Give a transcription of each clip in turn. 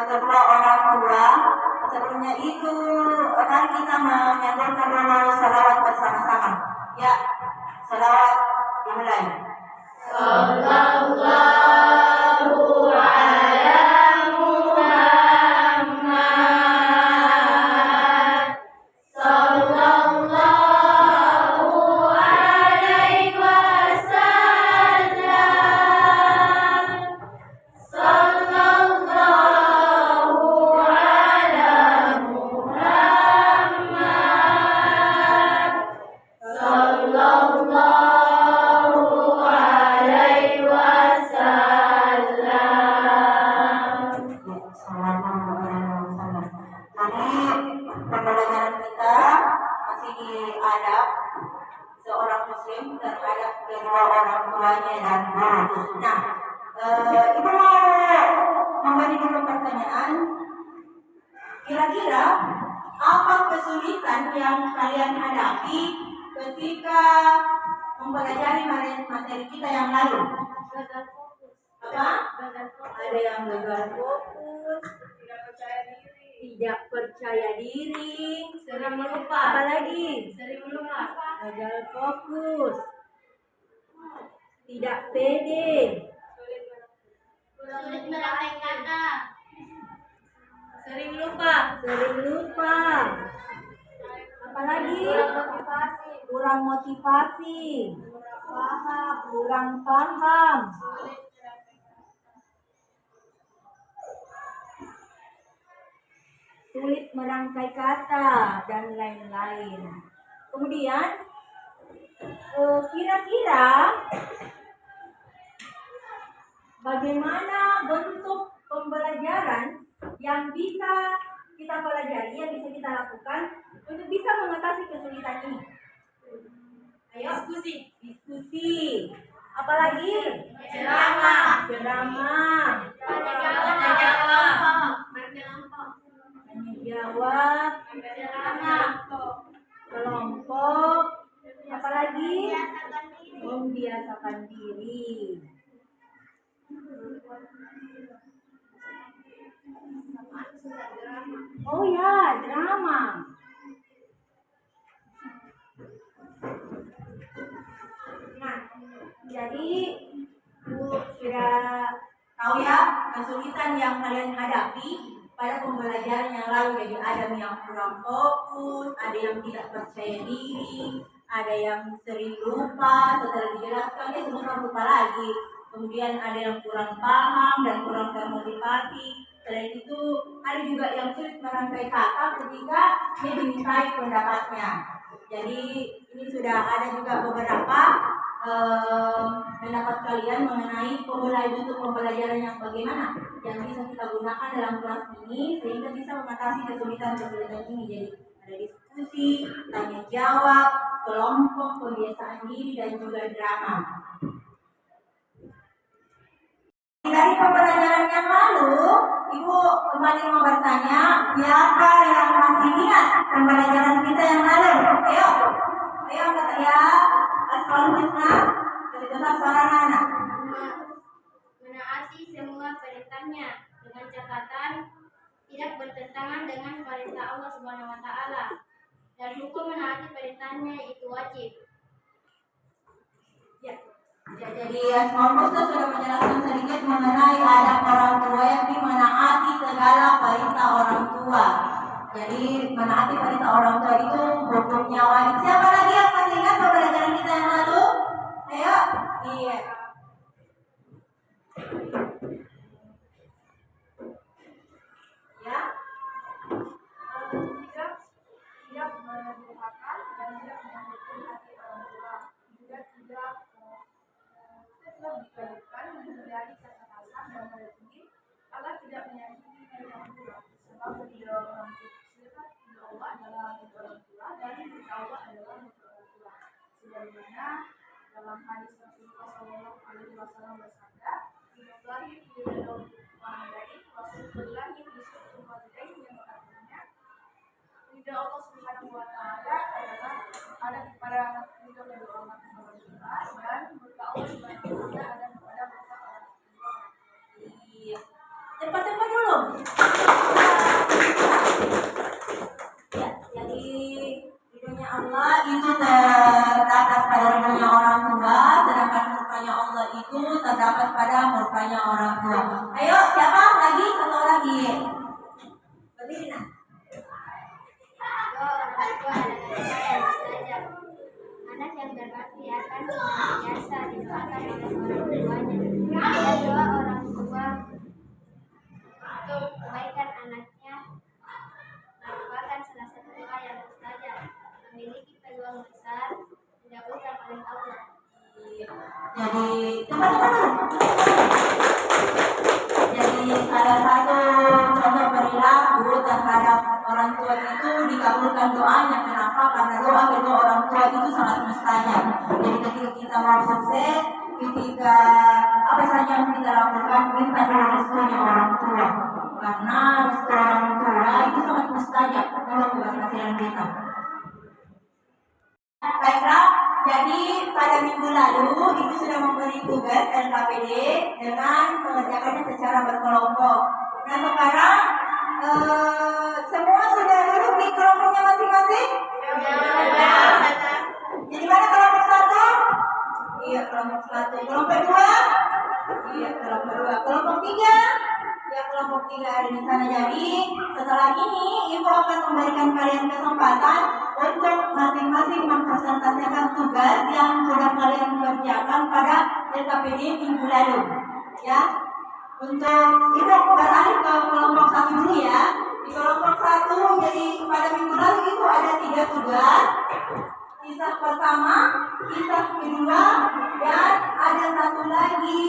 kedua orang tua. Sebelumnya itu mari kita menyandarkan dulu salawat bersama-sama. Ya, salawat dimulai. Sallallahu ala Muhammad. Sallallahu alaihi wasallam. Sallallahu ala Muhammad. Sallallahu alaihi wasallam. Jadi pembelajaran kita masih di adab seorang muslim terhadap kedua orang tuanya dan guru. Nah, ibu mau memberi dulu pertanyaan. Kira-kira apa kesulitan yang kalian hadapi ketika mempelajari materi kita yang lalu? Apa? Ada yang gagal fokus, tidak percaya diri, sering lupa. Apa lagi? Sering lupa. Gagal fokus, tidak pede, Sulit merangkai kata. sering lupa. Apalagi? Kurang motivasi, kurang paham. Sulit merangkai kata dan lain-lain. Kemudian kira-kira bagaimana bentuk pembelajaran yang bisa kita pelajari, yang bisa kita lakukan untuk bisa mengatasi kesulitan ini? Ayo, diskusi. Apalagi? Ceramah. Jawab. Kelompok. Apalagi? Membiasakan diri. Oh ya, drama. Nah, jadi Bu sudah tahu ya kesulitan yang kalian hadapi pada pembelajaran yang lalu. Jadi ada yang kurang fokus, ada yang tidak percaya diri, ada yang sering lupa, setelah dijelaskan dia semua lupa lagi. Kemudian ada yang kurang paham dan kurang termotivasi. Selain itu ada juga yang sulit merangkai kata ketika dia dimintai pendapatnya. Jadi ini sudah ada juga beberapa pendapat kalian mengenai bentuk pembelajaran yang bagaimana yang bisa kita gunakan dalam kelas ini sehingga bisa mengatasi kesulitan-kesulitan ini. Jadi ada diskusi, tanya jawab, kelompok, pembiasaan diri, dan juga drama. Dari pembelajaran yang lalu, Ibu kembali mau bertanya, siapa yang masih ingat pembelajaran kita yang lalu? Ayo kata ya, Asmaul Husna, dari besar suara anak. Menaati semua perintahnya dengan catatan tidak bertentangan dengan perintah Allah Subhanahu wa taala. Dan hukum menaati perintahnya itu wajib. Ya, jadi Asmaul Husna sudah menjelaskan sedikit mengenai adab orang tua yang menaati segala perintah orang tua. Jadi menaati perintah orang tua itu hukumnya wajib. Siapa lagi yang masih ingat pembelajaran kita yang lalu? Ayo. Iya. Ya. Tidak mendurhakan dan tidak menyakiti hati orang tua. Juga tidak dikabulkan menghindari kata kasar dan berhenti. Allah tidak menyakiti hati orang tua. Sebab beliau orang tua. Allah adalah orang tua dan Allah adalah orang tua. Sebagaimana dalam hadis Rasulullah SAW bersabda, "Billahi yudallahu wa'alaihi Rasulullahi yusuful walidain," yang artinya ridha Allah Subhanahu wa taala adalah ada kepada ridha kedua orang tua dan murka Allah Subhanahu wa taala ada kepada murka orang tua. Iya. Cepat-cepat dulu. Ridhonya Allah itu terdapat pada ridhonya orang tua, sedangkan murkanya Allah itu terdapat pada murkanya orang tua. Ayo, siapa lagi? Satu lagi. Berdiri nah. Orang tua adalah yang mustajab. Anak yang berbakti akan senantiasa didoakan oleh orang tuanya. Dan doa orang tua untuk kebaikan anaknya merupakan salah satu doa yang mustajab, memiliki peluang besar dikabulkan oleh Allah. Jadi Jadi salah satu contoh perilaku terhadap orang tua itu dikabulkan doanya. Kenapa? Karena doa kedua orang tua itu sangat mustajab. Jadi ketika kita mau sukses, ketika apa saja yang kita lakukan, minta dulu restunya orang tua. Karena restu orang tua itu sangat mustajab untuk keberhasilan kita. Baiklah, jadi pada minggu lalu Ibu sudah memberi tugas LKPD dengan mengerjakannya secara berkelompok. Nah sekarang semua sudah duduk di kelompoknya masing-masing? Ya. Jadi mana kelompok satu? Iya kelompok satu. Kelompok dua? Iya kelompok dua. Kelompok tiga? Ya kelompok tiga ada di sana. Jadi setelah ini Ibu akan memberikan kalian kesempatan untuk masing-masing mempresentasikan tugas yang sudah kalian kerjakan pada LKPD minggu lalu. Ya, untuk Ibu beralih ke kelompok satu dulu ya. Di kelompok satu, jadi pada minggu lalu itu ada 3 tugas. Kisah pertama, kisah kedua, dan ada satu lagi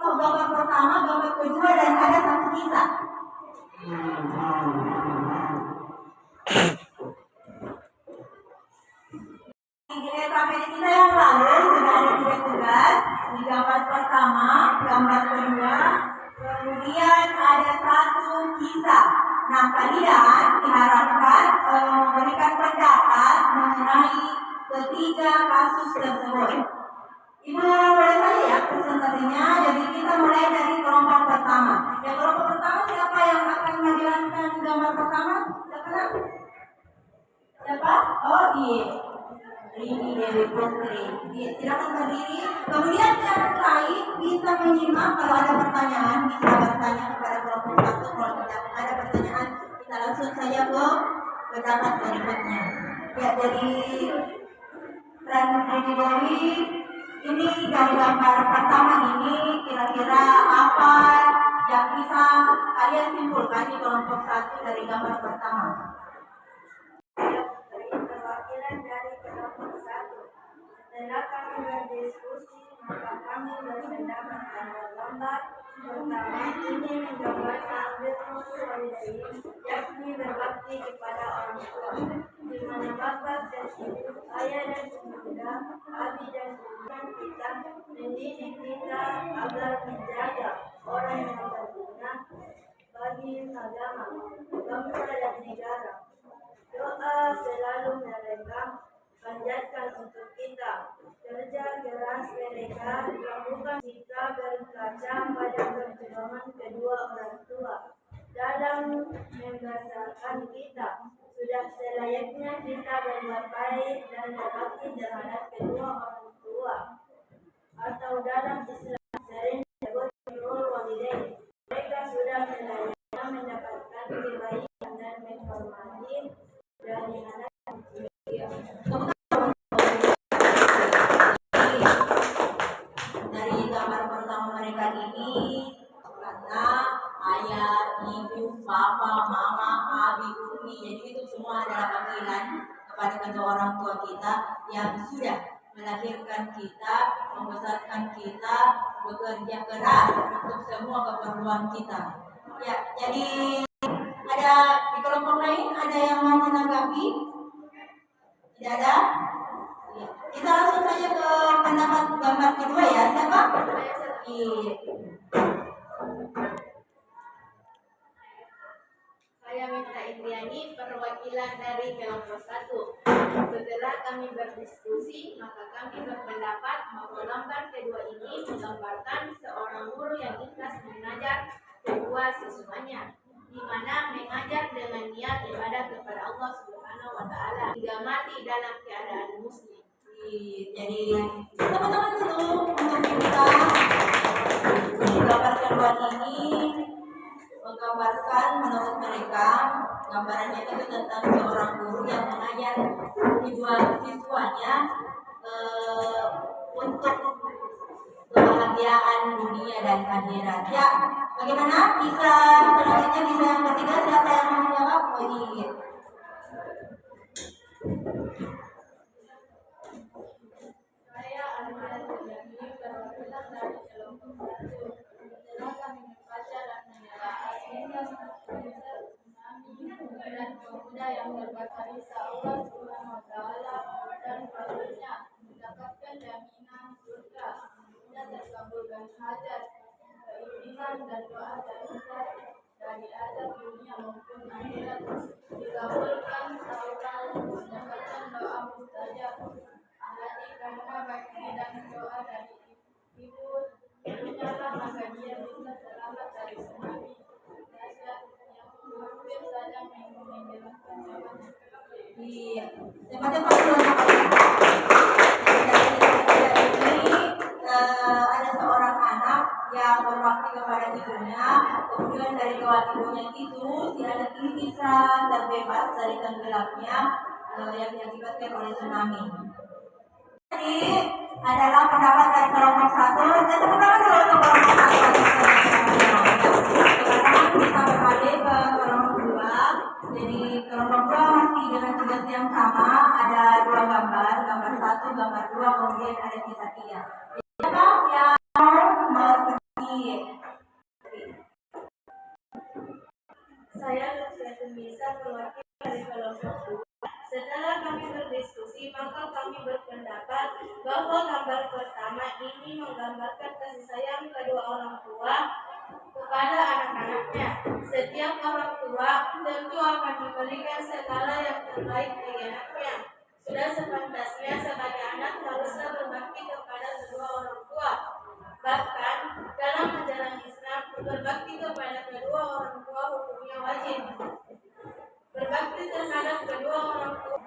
gambar pertama, gambar kedua, dan ada satu kisah. Di LKPD kita yang lalu sudah ada 3 tugas. Di gambar pertama, gambar kedua, kemudian ada satu kisah. Nah kalian diharapkan memberikan pendapat mengenai ketiga kasus tersebut. Ibu boleh saja ya presentasinya. Jadi kita mulai dari kelompok pertama. Yang kelompok pertama siapa yang akan menjelaskan gambar pertama? Siapa? Oh iya. Rini Dewi Putri. Iya, silakan berdiri. Kemudian yang lain bisa menyimak kalau ada pertanyaan bisa bertanya kepada kelompok satu. Kalau tidak ada pertanyaan kita langsung saja ke pendapat berikutnya. Ya jadi Rini Dewi. Ini dari gambar pertama ini kira-kira apa yang bisa kalian simpulkan di kelompok satu dari gambar pertama? Perwakilan dari kelompok satu. Setelah kami berdiskusi Gambar pertama ini menggambarkan birrul walidain, yakni berbakti kepada orang tua, di mana bapak dan ibu, ayah dan bunda, abi dan bunda kita mendidik kita agar menjaga orang yang berguna bagi agama, bangsa dan negara. Doa selalu mereka panjatkan untuk kita. Kerja keras mereka lakukan jika berkaca pada perjuangan kedua orang tua dalam membesarkan kita. Sudah selayaknya kita berbuat baik dan berbakti terhadap kedua orang tua, atau dalam Islam sering disebut birrul walidain. Mereka sudah selayaknya mendapatkan kebaikan dan menghormati dari anak dari gambar pertama mereka ini, karena ayah, ibu, papa, mama, abi, umi, jadi itu semua adalah panggilan kepada kedua orang tua kita yang sudah melahirkan kita, membesarkan kita, bekerja keras untuk semua keperluan kita. Ya, jadi ada di kelompok lain ada yang mau menanggapi? Tidak ada? Ya. Kita langsung saja ke pendapat gambar kedua ya. Siapa? Iya. Saya Minta Indriani, perwakilan dari kelompok 1. Setelah kami berdiskusi, maka kami berpendapat bahwa gambar kedua ini menggambarkan seorang guru yang ikhlas mengajar kedua siswanya, di mana mengajar dengan niat ibadah kepada Allah Subhanahu wa Ta'ala hingga mati dalam keadaan muslim. Jadi teman-teman dulu untuk kita gambar kedua ini menggambarkan menurut mereka gambarannya itu tentang seorang guru yang mengajar kedua siswanya untuk kebahagiaan dunia dan akhirat. Ya, bagaimana? Bisa selanjutnya bisa yang ketiga, siapa yang mau menjawab? Saya Andrea Suryani, perwakilan dari kelompok 1. Setelah kami membaca dan menelaah kisah tsunami dan pemuda yang berbakti pada Allah Subhanahu wa Ta'ala dan Rasulnya mendapatkan jaminan surga, dan terkabulkan hajat, keinginan dan doa dari azab dunia maupun akhirat, dikabulkan tawakal, mendapatkan doa mustajab. Jadi karena bakti dan doa dari ibu menyala, maka dia bisa selamat dari tsunami dahsyat yang hampir saja menenggelamkan nyawanya. Iya, teman-teman ini ada seorang anak yang berbakti kepada ibunya, kemudian dari lewat ibunya itu si anak ini bisa terbebas dari tenggelamnya yang diakibatkan oleh tsunami. Jadi adalah pendapat dari kelompok 1 dan teman-teman dulu untuk kelompok 1. Sekarang kita beralih ke kelompok 2. Jadi kelompok 2 masih dengan tugas yang sama, ada 2 gambar, gambar 1, gambar 2, kemudian ada kisah 3. Siapa yang mau pergi? Saya Luciana bisa perwakilan dari kelompok 2. Setelah kami berdiskusi, maka kami berpendapat bahwa gambar pertama ini menggambarkan kasih sayang kedua orang tua kepada anak-anaknya. Setiap orang tua tentu akan memberikan segala yang terbaik bagi anaknya. Sudah sepantasnya sebagai anak haruslah berbakti kepada kedua orang tua. Bahkan dalam ajaran Islam, berbakti kepada kedua orang tua hukumnya wajib. Berbakti terhadap kedua orang tua.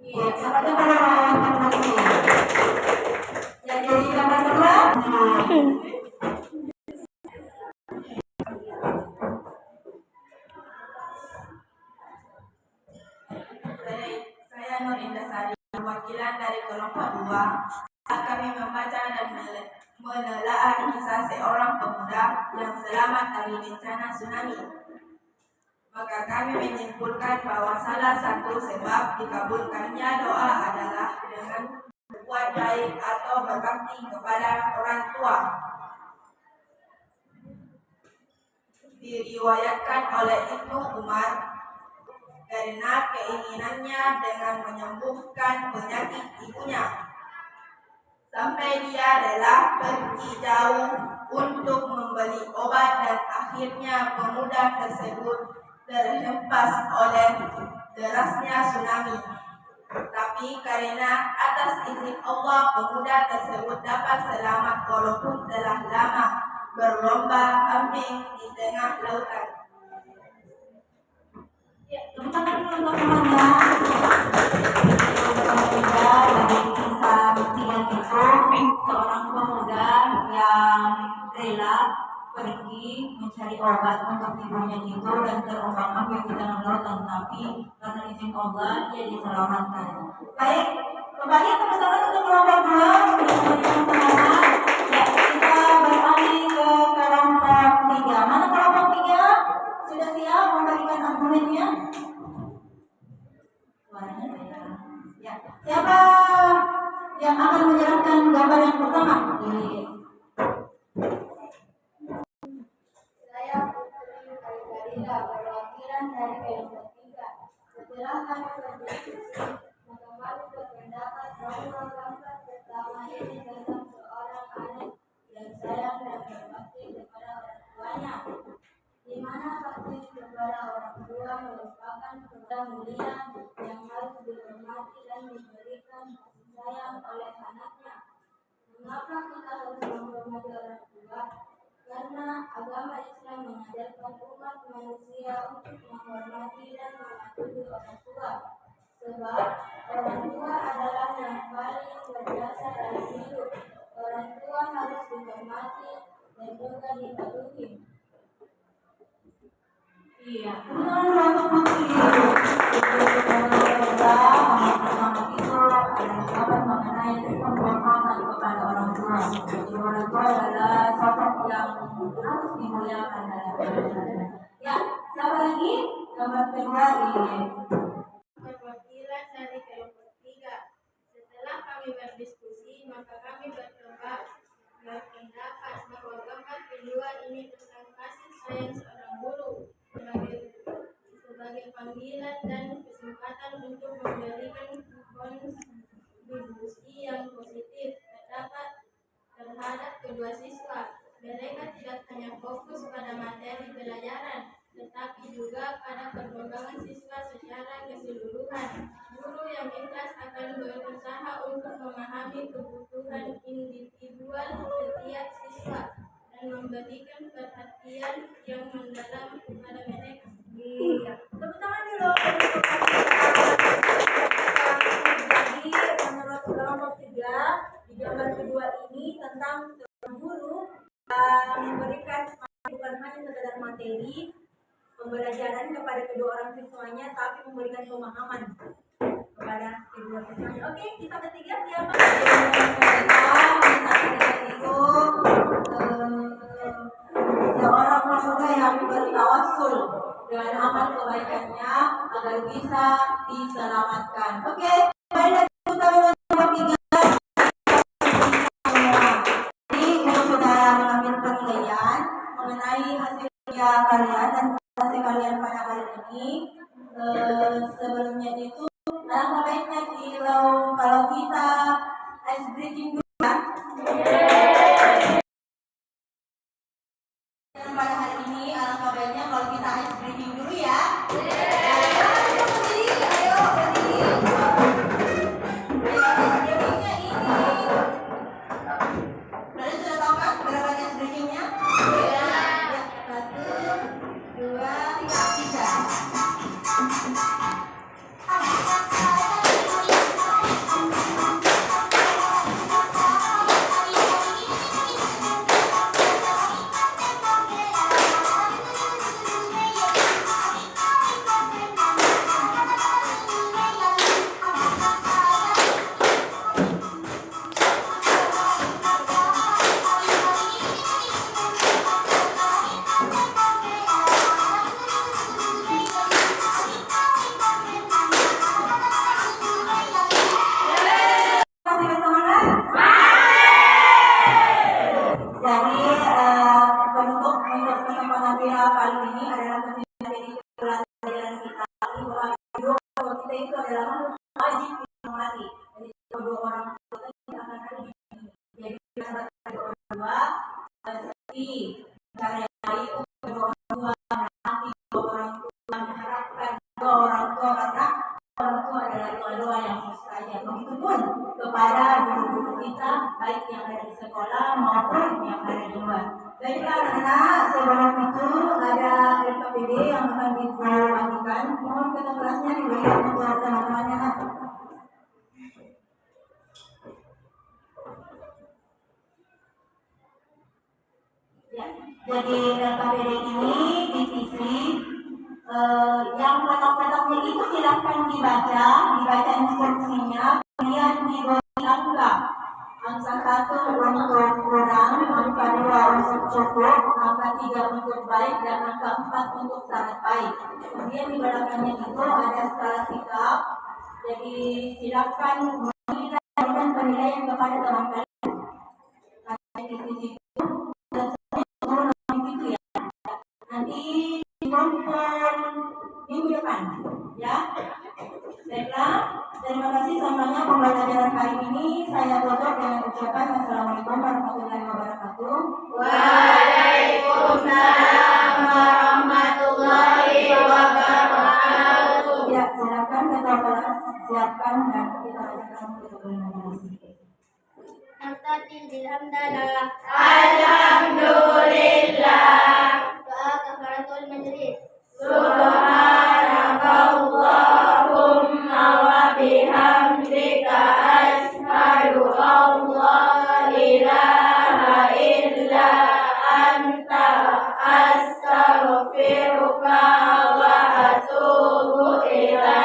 Iya, teman-teman. Jadi gambar kedua. Saya Nur Indasari, perwakilan dari kelompok 2. Kami membaca dan menelaah kisah seorang pemuda yang selamat dari bencana tsunami. Maka kami menyimpulkan bahwa salah satu sebab dikabulkannya doa adalah dengan berbuat baik atau berbakti kepada orang tua. Diriwayatkan oleh Ibnu Umar karena keinginannya dengan menyembuhkan penyakit ibunya, sampai dia rela pergi jauh untuk membeli obat dan akhirnya pemuda tersebut terhempas oleh derasnya tsunami. Tapi karena atas izin Allah pemuda tersebut dapat selamat walaupun telah lama berlomba-ambing di tengah lautan. Ya, teman-teman untuk temannya dari kisah ketiga itu seorang pemuda yang rela pergi mencari obat untuk ibunya itu dan terombang-ambing di tengah lautan, tapi karena izin Allah dia diselamatkan. Baik, kembali teman-teman untuk kelompok 2 dengan semangat. Ya, kita beralih ke kelompok 3. Mana kelompok 3? Sudah siap memberikan argumennya? Suaranya beda. Ya, siapa yang akan menjelaskan gambar yang pertama? Saya Putri Kalidarilah, perwakilan dari kelompok 3. Setelah kami berdiskusi, maka kami berpendapat bahwa gambar pertama ini tentang seorang anak yang sayang dan berbakti kepada orang tuanya, di mana bakti kepada orang tua merupakan perintah mulia yang harus dihormati dan diberikan kasih sayang oleh anaknya. Mengapa kita harus menghormati orang tua? Karena agama Islam mengajarkan umat manusia untuk menghormati dan mematuhi orang tua. Sebab orang tua adalah yang paling berjasa dalam hidup. Orang tua harus dihormati dan juga dipatuhi. Iya, benar untuk Putri. Pertama itu ada sahabat mengenai penghormatan kepada orang tua. Orang tua adalah sosok yang harus dimuliakan dalam hidup. Ya, siapa lagi? Gambar kedua ini. Perwakilan dari kelompok 3. Setelah kami berdiskusi, maka kami berpendapat bahwa gambar kedua ini tentang kasih sayang seorang guru sebagai panggilan dan kesempatan untuk memberikan kontribusi yang positif terhadap kedua siswa. Mereka tidak hanya fokus pada materi pelajaran, tetapi juga pada perkembangan siswa secara keseluruhan. Guru yang ikhlas akan berusaha untuk memahami kebutuhan individual setiap siswa dan memberikan perhatian yang mendalam kepada mereka. Iya, tepuk tangan dulu. Jadi menurut kelompok 3 di gambar kedua ini tentang seorang guru memberikan bukan hanya sekedar materi pembelajaran kepada kedua orang siswanya, tapi memberikan pemahaman kepada kedua siswanya. Oke, kisah ketiga siapa? Kisah ketiga itu seorang pemuda yang bertawassul dengan amal kebaikannya agar bisa diselamatkan. Oke, baik utama nomor 3. Jadi untuk saudara mengambil penilaian mengenai hasil kerja kalian dan hasil kalian pada hari ini, sebelumnya itu alangkah baiknya kalau kita ice breaking dulu ya. Pada hari ini alangkah baiknya kalau kita ice breaking dulu ya. Cara yang baik untuk kedua orang tua, menanti kedua orang tua, mengharapkan kedua orang tua karena orang tua adalah doa-doa yang mustajab. Begitupun kepada guru-guru kita, baik yang ada di sekolah maupun yang ada di luar. Baiklah anak-anak, sebelum itu ada LKPD yang akan dibagikan. Mohon kita kelasnya diberikan untuk teman-temannya. Ya, jadi LKPD ini divisi yang kotak-kotaknya itu silahkan dibaca instruksinya, kemudian diberi angka 1 untuk kurang, angka 2 untuk cukup, angka 3 untuk baik, dan angka 4 untuk sangat baik. Kemudian di belakangnya itu ada skala sikap, jadi silahkan memberikan penilaian kepada teman kalian. Nanti dikumpul minggu depan, ya. Baiklah, terima kasih semuanya pembelajaran hari ini. Saya tutup dengan ucapan Assalamualaikum warahmatullahi wabarakatuh. Waalaikumsalam warahmatullahi wabarakatuh. Ya, silakan ketua kelas siapkan dan kita bacakan untuk berkomunikasi. Naftatil bilhamdalah. Alhamdulillah. Doa kafaratul majlis. Subhanakallahumma wa bihamdika asyhadu an la ilaha illa anta astaghfiruka wa atubu ilaik.